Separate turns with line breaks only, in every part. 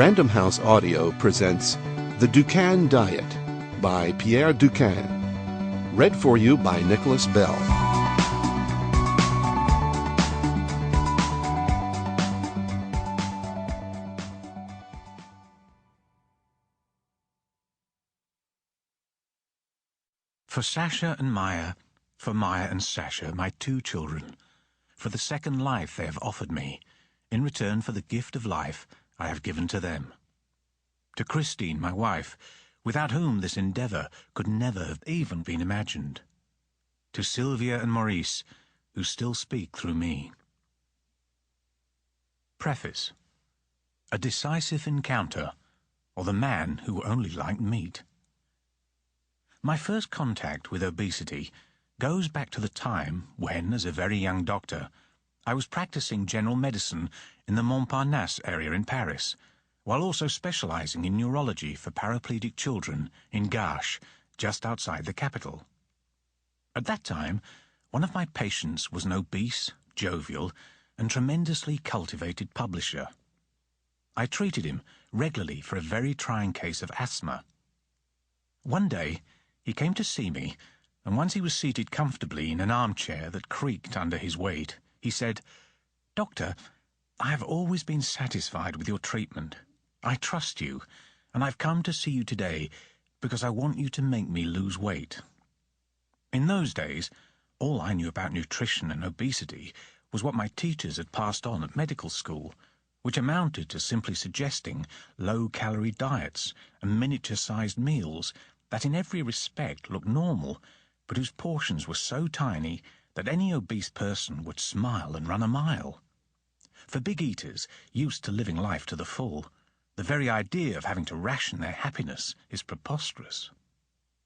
Random House Audio presents The Dukan Diet by Pierre Dukan. Read for you by Nicholas Bell.
For Sasha and Maya, for Maya and Sasha, my two children, for the second life they have offered me, in return for the gift of life I have given to them. To Christine, my wife, without whom this endeavour could never have even been imagined. To Sylvia and Maurice, who still speak through me. Preface. A decisive encounter, or the man who only liked meat. My first contact with obesity goes back to the time when, as a very young doctor, I was practicing general medicine in the Montparnasse area in Paris, while also specializing in neurology for paraplegic children in Garches, just outside the capital. At that time, one of my patients was an obese, jovial, and tremendously cultivated publisher. I treated him regularly for a very trying case of asthma. One day, he came to see me, and once he was seated comfortably in an armchair that creaked under his weight, he said, "Doctor, I have always been satisfied with your treatment. I trust you, and I've come to see you today because I want you to make me lose weight." In those days, all I knew about nutrition and obesity was what my teachers had passed on at medical school, which amounted to simply suggesting low-calorie diets and miniature-sized meals that in every respect looked normal, but whose portions were so tiny that any obese person would smile and run a mile. For big eaters, used to living life to the full, the very idea of having to ration their happiness is preposterous.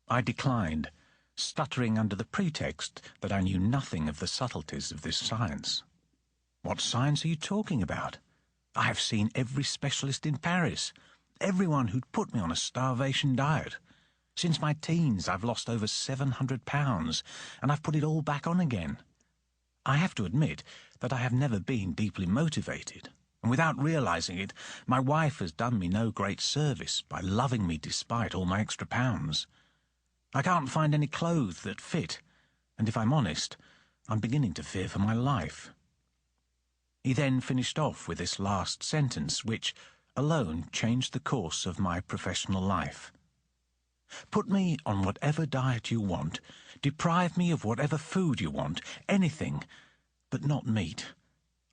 I declined, stuttering under the pretext that I knew nothing of the subtleties of this science. "What science are you talking about? I have seen every specialist in Paris, everyone who'd put me on a starvation diet. Since my teens, I've lost over 700 pounds, and I've put it all back on again. I have to admit that I have never been deeply motivated, and without realizing it, my wife has done me no great service by loving me despite all my extra pounds. I can't find any clothes that fit, and if I'm honest, I'm beginning to fear for my life." He then finished off with this last sentence, which alone changed the course of my professional life. "Put me on whatever diet you want, deprive me of whatever food you want, anything, but not meat.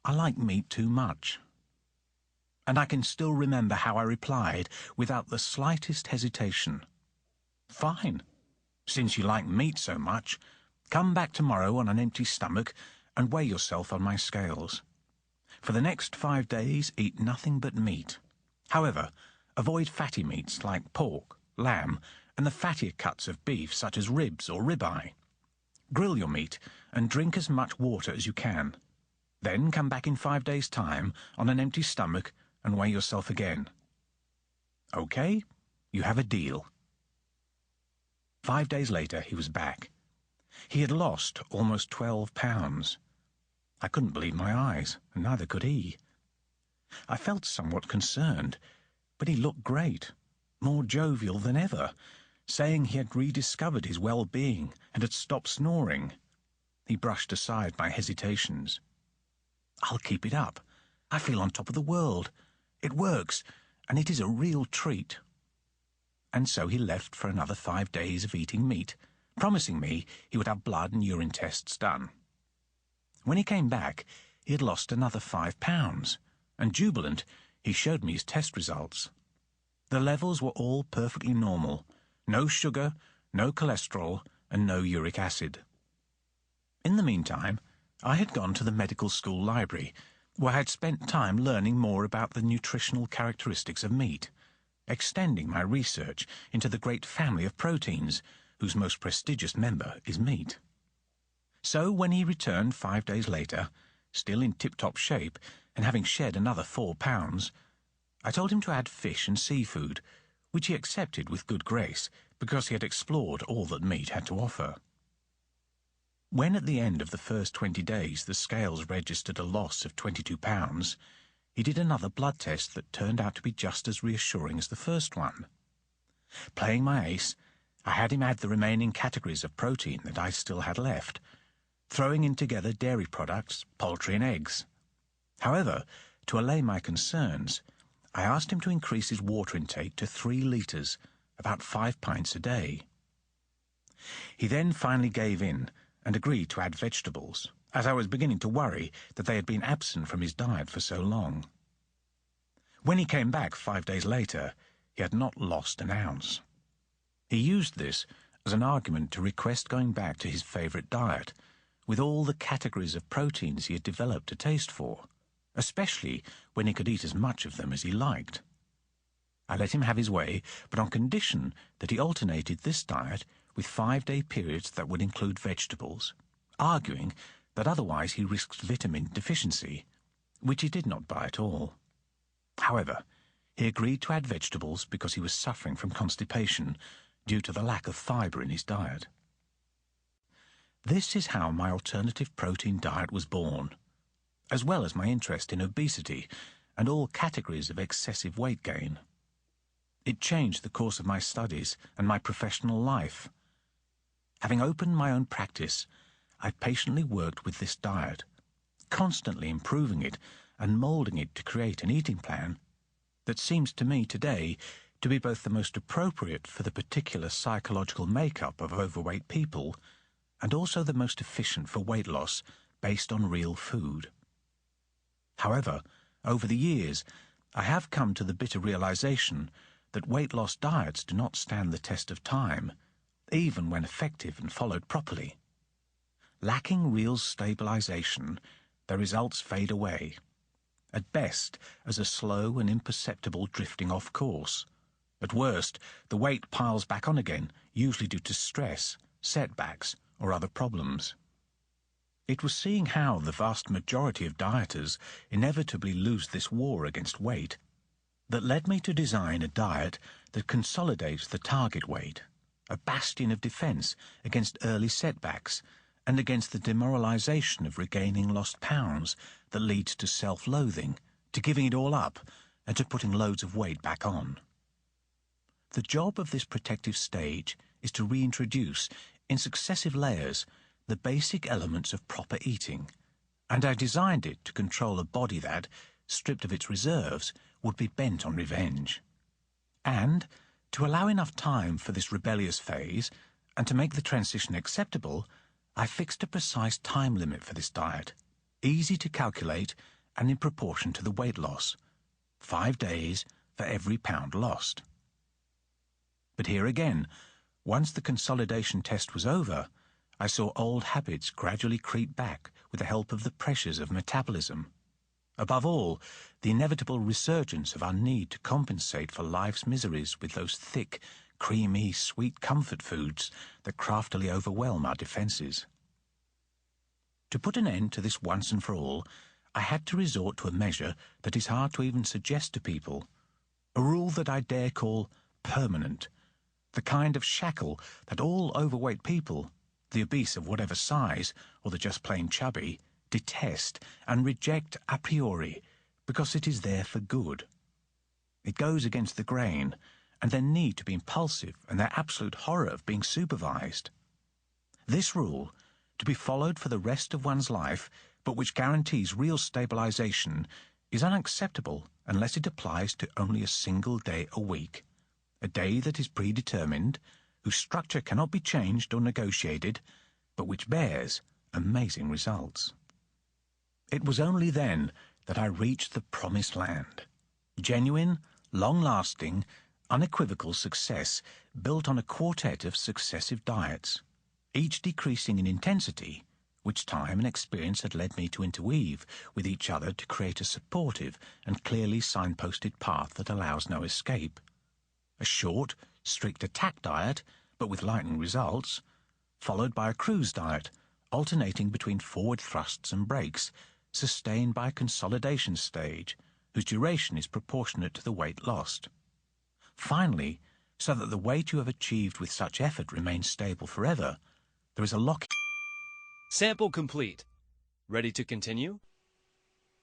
I like meat too much." And I can still remember how I replied without the slightest hesitation. "Fine. Since you like meat so much, come back tomorrow on an empty stomach and weigh yourself on my scales. For the next 5 days, eat nothing but meat. However, avoid fatty meats like pork, lamb, and the fattier cuts of beef such as ribs or ribeye. Grill your meat and drink as much water as you can. Then come back in 5 days' time on an empty stomach and weigh yourself again. Okay, you have a deal." 5 days later, he was back. He had lost almost 12 pounds. I couldn't believe my eyes, and neither could he. I felt somewhat concerned, but he looked great, more jovial than ever, saying he had rediscovered his well-being and had stopped snoring. He brushed aside my hesitations. "I'll keep it up. I feel on top of the world. It works, and it is a real treat." And so he left for another 5 days of eating meat, promising me he would have blood and urine tests done. When he came back, he had lost another 5 pounds, and jubilant, he showed me his test results. The levels were all perfectly normal. No sugar, no cholesterol, and no uric acid. In the meantime, I had gone to the medical school library, where I had spent time learning more about the nutritional characteristics of meat, extending my research into the great family of proteins, whose most prestigious member is meat. So when he returned 5 days later, still in tip-top shape and having shed another 4 pounds, I told him to add fish and seafood, which he accepted with good grace because he had explored all that meat had to offer. When at the end of the first 20 days the scales registered a loss of 22 pounds, he did another blood test that turned out to be just as reassuring as the first one. Playing my ace, I had him add the remaining categories of protein that I still had left, throwing in together dairy products, poultry and eggs. However, to allay my concerns, I asked him to increase his water intake to 3 litres, about 5 pints a day. He then finally gave in and agreed to add vegetables, as I was beginning to worry that they had been absent from his diet for so long. When he came back 5 days later, he had not lost an ounce. He used this as an argument to request going back to his favourite diet, with all the categories of proteins he had developed a taste for, especially when he could eat as much of them as he liked. I let him have his way, but on condition that he alternated this diet with 5-day periods that would include vegetables, arguing that otherwise he risked vitamin deficiency, which he did not buy at all. However, he agreed to add vegetables because he was suffering from constipation due to the lack of fibre in his diet. This is how my alternative protein diet was born, as well as my interest in obesity and all categories of excessive weight gain. It changed the course of my studies and my professional life. Having opened my own practice, I patiently worked with this diet, constantly improving it and moulding it to create an eating plan that seems to me today to be both the most appropriate for the particular psychological makeup of overweight people and also the most efficient for weight loss based on real food. However, over the years, I have come to the bitter realization that weight loss diets do not stand the test of time, even when effective and followed properly. Lacking real stabilization, the results fade away, at best as a slow and imperceptible drifting off course. At worst, the weight piles back on again, usually due to stress, setbacks, or other problems. It was seeing how the vast majority of dieters inevitably lose this war against weight that led me to design a diet that consolidates the target weight, a bastion of defense against early setbacks and against the demoralization of regaining lost pounds that leads to self-loathing, to giving it all up, and to putting loads of weight back on. The job of this protective stage is to reintroduce, in successive layers, the basic elements of proper eating, and I designed it to control a body that, stripped of its reserves, would be bent on revenge. And, to allow enough time for this rebellious phase, and to make the transition acceptable, I fixed a precise time limit for this diet, easy to calculate and in proportion to the weight loss, 5 days for every pound lost. But here again, once the consolidation test was over, I saw old habits gradually creep back with the help of the pressures of metabolism. Above all, the inevitable resurgence of our need to compensate for life's miseries with those thick, creamy, sweet comfort foods that craftily overwhelm our defences. To put an end to this once and for all, I had to resort to a measure that is hard to even suggest to people, a rule that I dare call permanent, the kind of shackle that all overweight people, the obese of whatever size or the just plain chubby, detest and reject a priori because it is there for good. It goes against the grain and their need to be impulsive and their absolute horror of being supervised. This rule, to be followed for the rest of one's life, but which guarantees real stabilization, is unacceptable unless it applies to only a single day a week, a day that is predetermined, whose structure cannot be changed or negotiated, but which bears amazing results. It was only then that I reached the promised land. Genuine, long-lasting, unequivocal success built on a quartet of successive diets, each decreasing in intensity, which time and experience had led me to interweave with each other to create a supportive and clearly signposted path that allows no escape. A short, strict attack diet, but with lightning results, followed by a cruise diet, alternating between forward thrusts and breaks, sustained by a consolidation stage, whose duration is proportionate to the weight lost. Finally, so that the weight you have achieved with such effort remains stable forever, there is a lock.
Sample complete. Ready to continue?